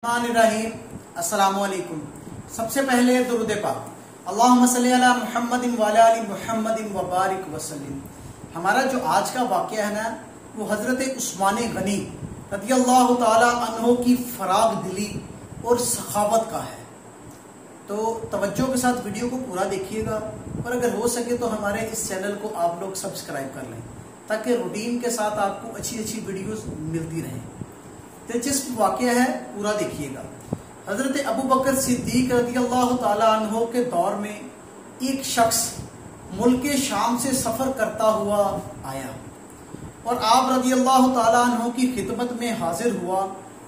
الرحیم السلام علیکم۔ سب سے پہلے درود پاک اللہم صلی علی محمد وعلی آل محمد وبارک وسلم۔ ہمارا جو آج کا واقعہ ہے نا وہ حضرت عثمان غنی رضی اللہ تعالی عنہ کی فراغ دلی اور سخاوت کا ہے، تو توجہ کے ساتھ ویڈیو کو پورا دیکھیے گا، اور اگر ہو سکے تو ہمارے اس چینل کو آپ لوگ سبسکرائب کر لیں تاکہ روٹین کے ساتھ آپ کو اچھی ویڈیوز ملتی رہیں۔ دلچسپ واقعہ ہے، پورا دیکھیے گا۔ حضرت ابو بکر صدیق رضی اللہ تعالی عنہ کے دور میں ایک شخص ملک شام سے سفر کرتا ہوا آیا اور آپ رضی اللہ تعالی عنہ کی خدمت میں حاضر ہوا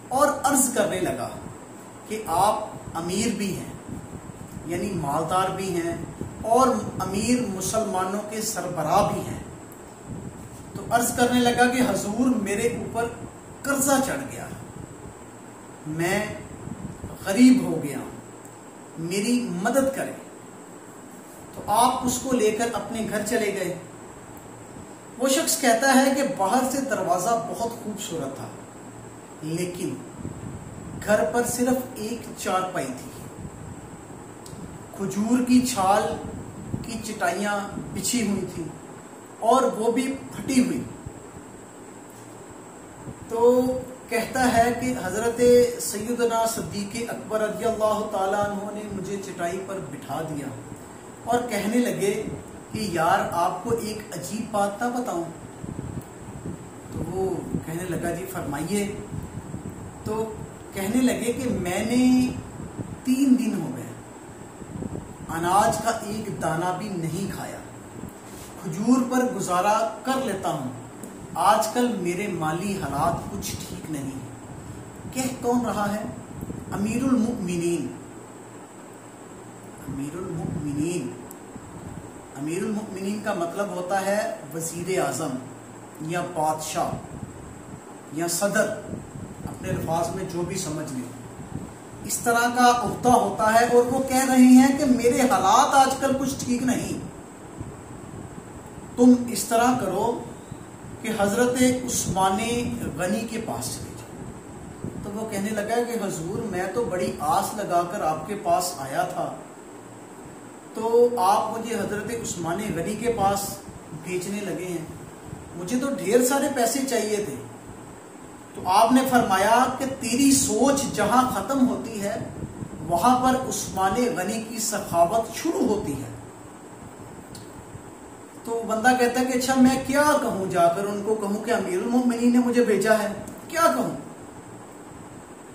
اور عرض کرنے لگا کہ آپ امیر بھی ہیں، یعنی مالدار بھی ہیں، اور امیر مسلمانوں کے سربراہ بھی ہیں۔ تو عرض کرنے لگا کہ حضور میرے اوپر قرضہ چڑھ گیا، میں غریب ہو گیا، میری مدد کریں۔ تو آپ اس کو لے کر اپنے گھر چلے گئے۔ وہ شخص کہتا ہے کہ باہر سے دروازہ بہت خوبصورت تھا، لیکن گھر پر صرف ایک چارپائی تھی، کھجور کی چھال کی چٹائیاں بچھی ہوئی تھی اور وہ بھی پھٹی ہوئی۔ تو کہتا ہے کہ حضرت سیدنا صدیق اکبر رضی اللہ تعالیٰ عنہ نے مجھے چٹائی پر بٹھا دیا اور کہنے لگے کہ یار آپ کو ایک عجیب بات نہ بتاؤں؟ تو وہ کہنے لگا جی فرمائیے۔ تو کہنے لگے کہ میں نے 3 دن ہو گئے اناج کا ایک دانہ بھی نہیں کھایا، کھجور پر گزارا کر لیتا ہوں، آج کل میرے مالی حالات کچھ ٹھیک نہیں ہیں۔ کہہ کون رہا ہے؟ امیر المؤمنین۔ امیر المؤمنین، امیر المؤمنین کا مطلب ہوتا ہے وزیر اعظم یا بادشاہ یا صدر، اپنے الفاظ میں جو بھی سمجھ لیں، اس طرح کا عہدہ ہوتا ہے، اور وہ کہہ رہے ہیں کہ میرے حالات آج کل کچھ ٹھیک نہیں، تم اس طرح کرو کہ حضرت عثمان غنی کے پاس چلے جاؤ۔ تو وہ کہنے لگا کہ حضور میں تو بڑی آس لگا کر آپ کے پاس آیا تھا، تو آپ مجھے حضرت عثمان غنی کے پاس بھیجنے لگے ہیں، مجھے تو ڈھیر سارے پیسے چاہیے تھے۔ تو آپ نے فرمایا کہ تیری سوچ جہاں ختم ہوتی ہے وہاں پر عثمان غنی کی سخاوت شروع ہوتی ہے۔ تو بندہ کہتا ہے کہ اچھا میں کیا کہوں، جا کر ان کو کہوں کہ امیر المؤمنین نے مجھے بھیجا ہے، کیا کہوں؟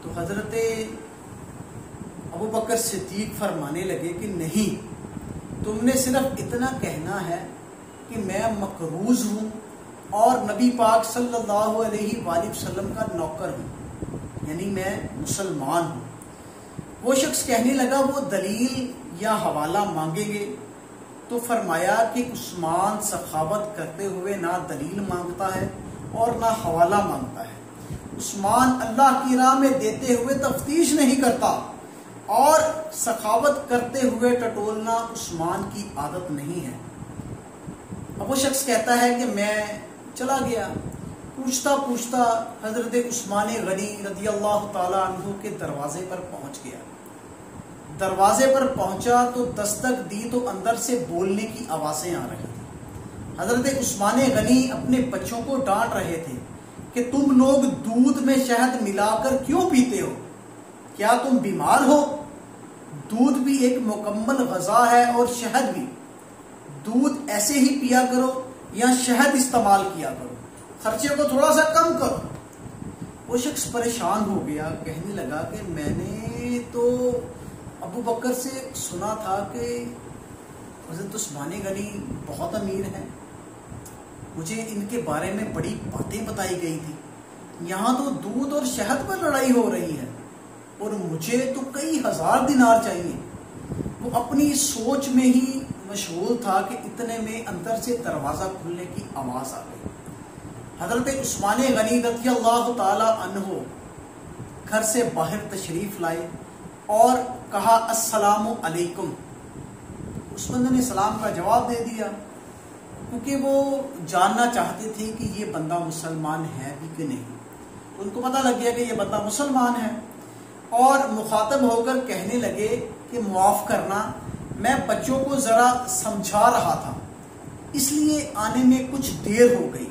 تو حضرت ابو بکر صدیق فرمانے لگے کہ نہیں، تم نے صرف اتنا کہنا ہے کہ میں مقروض ہوں اور نبی پاک صلی اللہ علیہ وآلہ وسلم کا نوکر ہوں، یعنی میں مسلمان ہوں۔ وہ شخص کہنے لگا وہ دلیل یا حوالہ مانگیں گے؟ تو فرمایا کہ عثمان سخاوت کرتے ہوئے نہ دلیل مانگتا ہے اور نہ حوالہ مانگتا ہے، عثمان اللہ کی راہ میں دیتے ہوئے تفتیش نہیں کرتا، اور سخاوت کرتے ہوئے ٹٹولنا عثمان کی عادت نہیں ہے۔ اب وہ شخص کہتا ہے کہ میں چلا گیا، پوچھتا پوچھتا حضرت عثمان غنی رضی اللہ تعالی عنہ کے دروازے پر پہنچ گیا۔ دروازے پر پہنچا تو دستک دی تو اندر سے بولنے کی آوازیں آ رہی تھیں۔ حضرت عثمان غنی اپنے بچوں کو ڈانٹ رہے تھے کہ تم لوگ دودھ میں شہد ملا کر کیوں پیتے ہو؟ کیا تم بیمار ہو؟ دودھ بھی ایک مکمل غذا ہے اور شہد بھی، دودھ ایسے ہی پیا کرو یا شہد استعمال کیا کرو، خرچے کو تھوڑا سا کم کرو۔ وہ شخص پریشان ہو گیا، کہنے لگا کہ میں نے تو ابو بکر سے سنا تھا کہ حضرت عثمان غنی بہت امیر ہیں، مجھے ان کے بارے میں بڑی باتیں بتائی گئی تھی، یہاں تو دودھ اور شہد پر لڑائی ہو رہی ہے اور مجھے تو کئی ہزار دینار چاہیے۔ وہ اپنی سوچ میں ہی مشغول تھا کہ اتنے میں اندر سے دروازہ کھلنے کی آواز آ گئی۔ حضرت عثمان غنی رضی اللہ تعالی عنہ گھر سے باہر تشریف لائے اور کہا السلام علیکم۔ اس بندے نے سلام کا جواب دے دیا، کیونکہ وہ جاننا چاہتے تھے کہ یہ بندہ مسلمان ہے بھی کہ نہیں۔ ان کو پتہ لگ گیا کہ یہ بندہ مسلمان ہے، اور مخاطب ہو کر کہنے لگے کہ معاف کرنا، میں بچوں کو ذرا سمجھا رہا تھا، اس لیے آنے میں کچھ دیر ہو گئی۔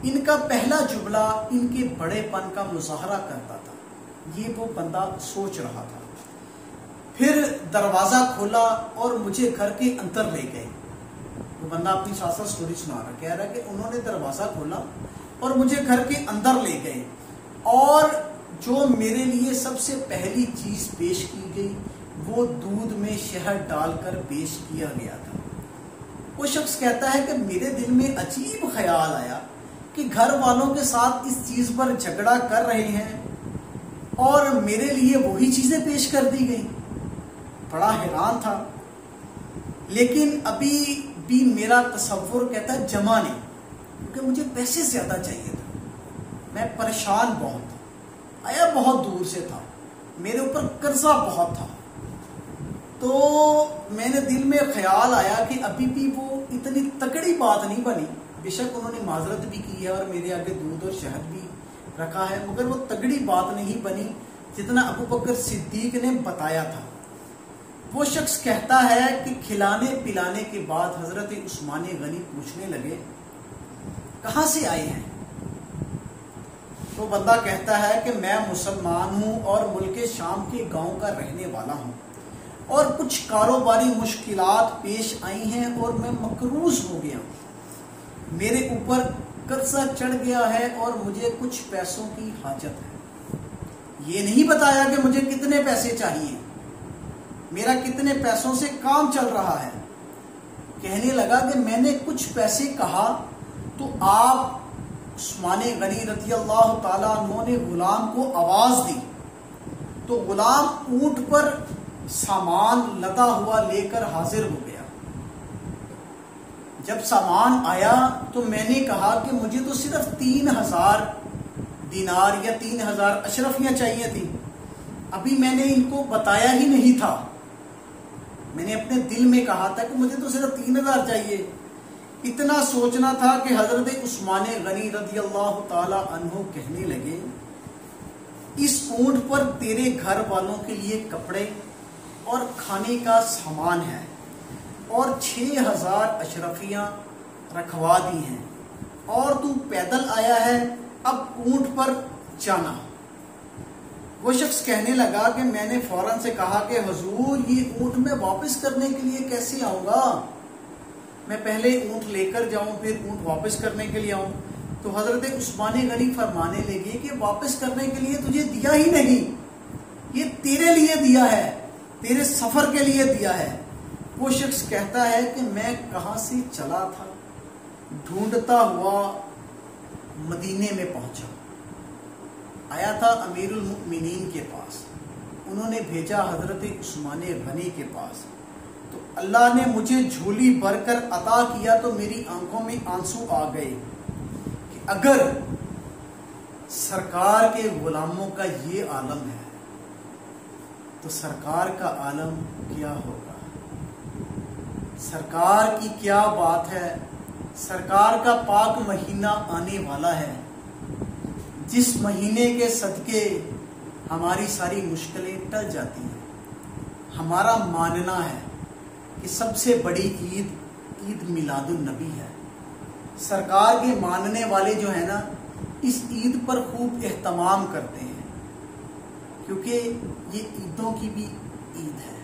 ان کا پہلا جملہ ان کے بڑے پن کا مظاہرہ کرتا تھا، یہ وہ بندہ سوچ رہا تھا۔ پھر دروازہ کھولا اور مجھے گھر کے اندر لے گئے۔ وہ بندہ اپنی ساتھ سٹوری سنا رہا، کہہ رہا کہ انہوں نے دروازہ کھولا اور مجھے گھر کے اندر لے گئے، اور جو میرے لیے سب سے پہلی چیز پیش کی گئی وہ دودھ میں شہد ڈال کر پیش کیا گیا تھا۔ وہ شخص کہتا ہے کہ میرے دل میں عجیب خیال آیا کہ گھر والوں کے ساتھ اس چیز پر جھگڑا کر رہے ہیں اور میرے لیے وہی چیزیں پیش کر دی گئیں۔ بڑا حیران تھا، لیکن ابھی بھی میرا تصور کہتا ہے جمع نہیں، کیونکہ مجھے پیسے زیادہ چاہیے تھا۔ میں پریشان بہت تھا، آیا بہت دور سے تھا، میرے اوپر قرضہ بہت تھا، تو میں نے دل میں خیال آیا کہ ابھی بھی وہ اتنی تکڑی بات نہیں بنی۔ بے شک انہوں نے معذرت بھی کی ہے اور میرے آگے دودھ اور شہد بھی رکھا ہے، مگر وہ تگڑی بات نہیں بنی جتنا ابو بکر صدیق نے بتایا تھا۔ وہ شخص کہتا ہے کہ کھلانے پلانے کے بعد حضرت عثمان غنی پوچھنے لگے کہاں سے آئے ہیں؟ تو بندہ کہتا ہے کہ میں مسلمان ہوں اور ملک شام کے گاؤں کا رہنے والا ہوں، اور کچھ کاروباری مشکلات پیش آئی ہیں اور میں مقروض ہو گیا ہوں، میرے اوپر قرضہ چڑھ گیا ہے اور مجھے کچھ پیسوں کی حاجت ہے۔ یہ نہیں بتایا کہ مجھے کتنے پیسے چاہیے، میرا کتنے پیسوں سے کام چل رہا ہے۔ کہنے لگا کہ میں نے کچھ پیسے کہا تو آپ عثمان غنی رضی اللہ تعالیٰ عنہ نے غلام کو آواز دی، تو غلام اونٹ پر سامان لدا ہوا لے کر حاضر ہو گیا۔ جب سامان آیا تو میں نے کہا کہ مجھے تو صرف 3000 دینار یا 3000 اشرفیاں چاہیے تھی، ابھی میں نے ان کو بتایا ہی نہیں تھا، میں نے اپنے دل میں کہا تھا کہ مجھے تو صرف 3000 چاہیے۔ اتنا سوچنا تھا کہ حضرت عثمان غنی رضی اللہ تعالی عنہ کہنے لگے اس اونٹ پر تیرے گھر والوں کے لیے کپڑے اور کھانے کا سامان ہے اور 6000 اشرفیاں رکھوا دی ہیں، اور تو پیدل آیا ہے، اب اونٹ پر جانا۔ وہ شخص کہنے لگا کہ میں نے فوراً سے کہا کہ حضور یہ اونٹ میں واپس کرنے کے لیے کیسے آؤں گا؟ میں پہلے اونٹ لے کر جاؤں پھر اونٹ واپس کرنے کے لیے آؤں؟ تو حضرت عثمان غنی فرمانے لگے کہ واپس کرنے کے لیے تجھے دیا ہی نہیں، یہ تیرے لیے دیا ہے، تیرے سفر کے لیے دیا ہے۔ وہ شخص کہتا ہے کہ میں کہاں سے چلا تھا، ڈھونڈتا ہوا مدینے میں پہنچا، آیا تھا امیر المؤمنین کے پاس، انہوں نے بھیجا حضرت عثمان غنی کے پاس، تو اللہ نے مجھے جھولی بھر کر عطا کیا تو میری آنکھوں میں آنسو آ گئے کہ اگر سرکار کے غلاموں کا یہ عالم ہے تو سرکار کا عالم کیا ہوگا؟ سرکار کی کیا بات ہے، سرکار کا پاک مہینہ آنے والا ہے جس مہینے کے صدقے ہماری ساری مشکلیں ٹل جاتی ہیں۔ ہمارا ماننا ہے کہ سب سے بڑی عید میلاد النبی ہے۔ سرکار کے ماننے والے جو ہیں نا اس عید پر خوب اہتمام کرتے ہیں، کیونکہ یہ عیدوں کی بھی عید ہے۔